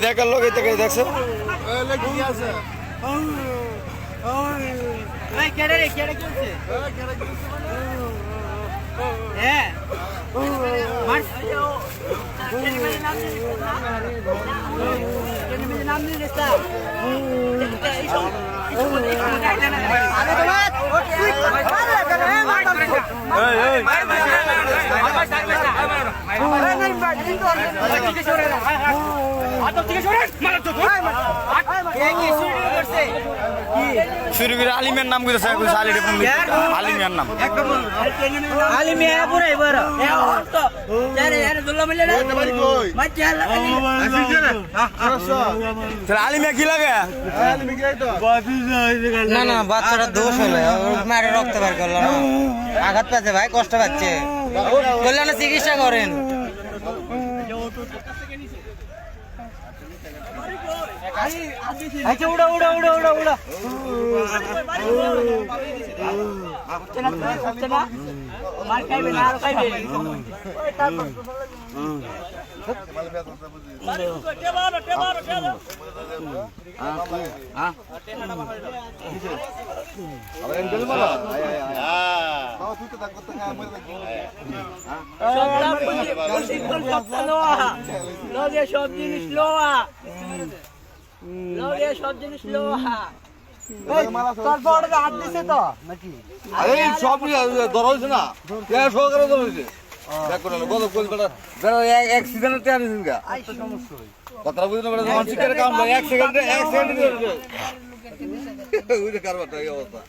দেখার লোক থেকে দেখছো শুরু করে আলিমের নাম কইতেছে আলিমের নাম আলিমিয়া কি লাগে না না বাচ্চাটা দোষ হলো মায়ের রক্ত বের করলো না আঘাত পাচ্ছে ভাই কষ্ট পাচ্ছে বললেন না চিকিৎসা করেন আচ্ছা উড়া উড়া উড়া উড়া উড়া মার খাইবে না আর খাইবে সব জিনিস লোহা সব জিনিস লোহা হাত দিছে তো নাকি সব ধরা হয়েছে না সহকারে ধরা হয়েছে কথা বুঝি না এক সেকেন্ডে কারবার অবস্থা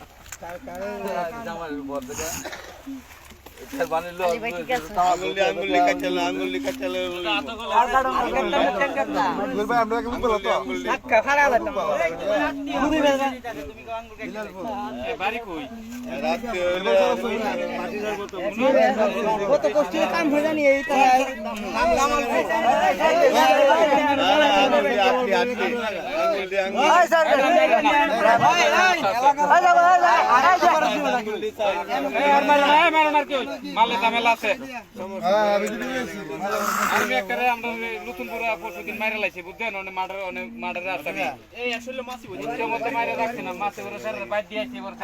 কত কষ্ট কাম হয়ে জানি এই মালে ঝামেলা আছে আমি একবারে আমরা নতুন পুরো পরশুদিন মাইরা লাইছি বুঝছেন অনেক মার্ডার আছে এই আসলে মাছি বুঝি মতে মাইরা রাখছি না মাছে ওরা স্যার বাইট দিয়েছি ওরা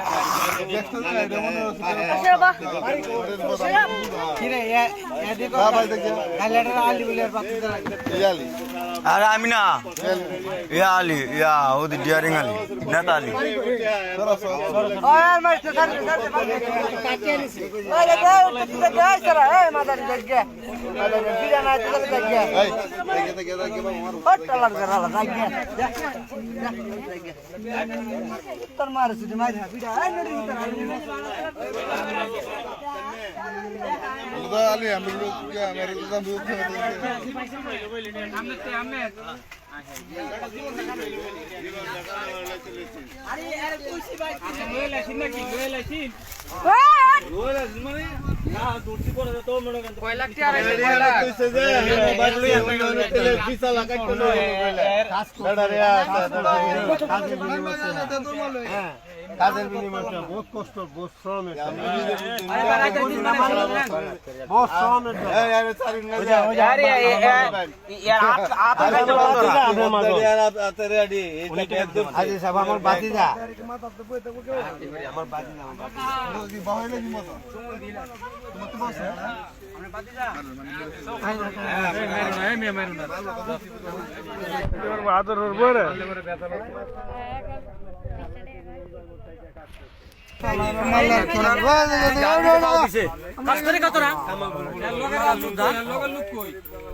আরে আমি না ইয়া আলী ইয়া ওদি ডিয়ারিং আলী নেতা আলী কাজের বিনিময়টা বহুত কষ্ট বহুত শ্রম আমার বাতিজা আদর কাজ করে কত না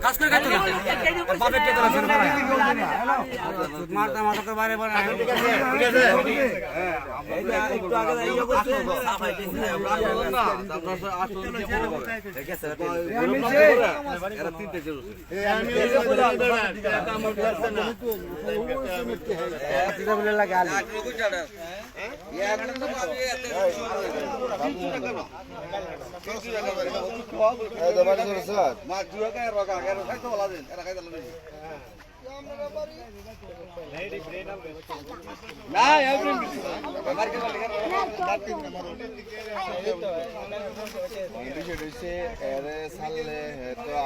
কাজ করে কত মারতে মারতে বারে বারে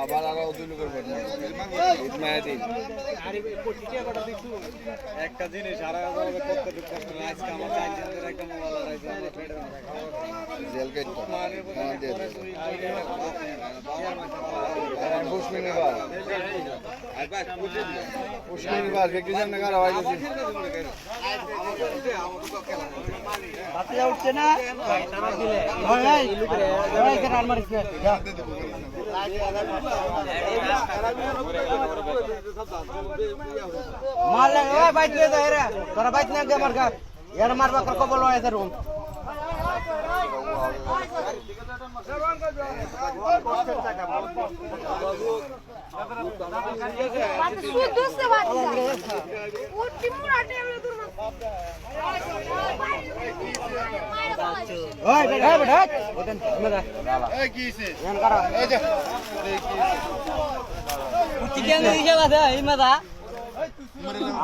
আবার আরো দুই লোকের একটা জিনিস আর করতে কষ্ট আজকে আমার একদম উঠছে না মারলে বাইক নিয়ে যায় রে তোরা বাইক নিয়ে গিয়ে মারগা এর মারবা কর কবল হয়েছে রুম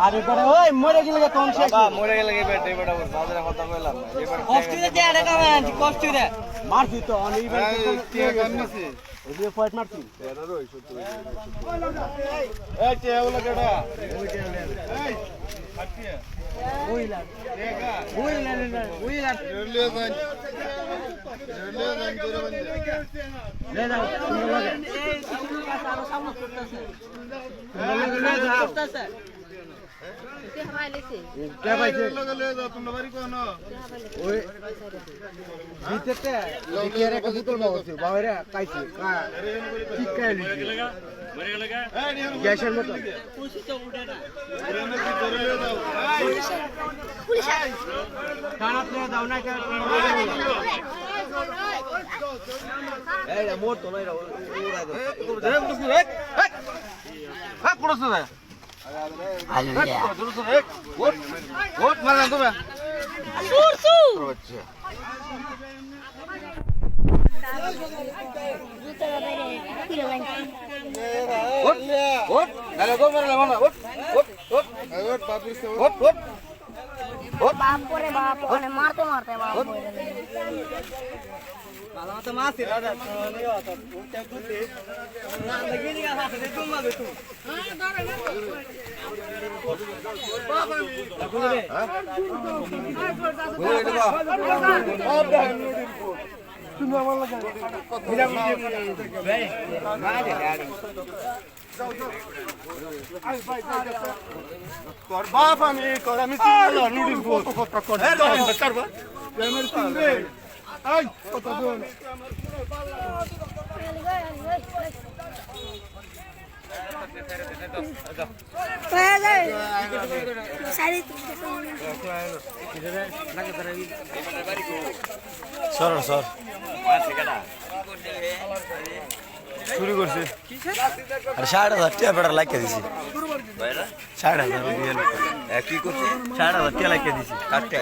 আরে করে ওই মরে গেলে কোন শেষ মরে গেলে বেটা বাজারে কথা কইলাম কষ্ট দে টাকা মান কষ্ট দে মারছি তো অনেক ফাইট মারছি এই তে ওলা কেডা গ্যাসের মতো দাও না মোট তো নাই বাপরে বাপ মানে মারতে মারতে বাপ তোর বাপ আমি তোর আমি নুডলস বলতো কত করে করবা আমার তিনবে আই কত দূর সর সর চুরি করছে আর 60,000 টাকা বেড়া লাগিয়ে দিছি 60,000 দিয়ে কি করছে 60,000 টাকা লাগিয়ে দিছি কাটতে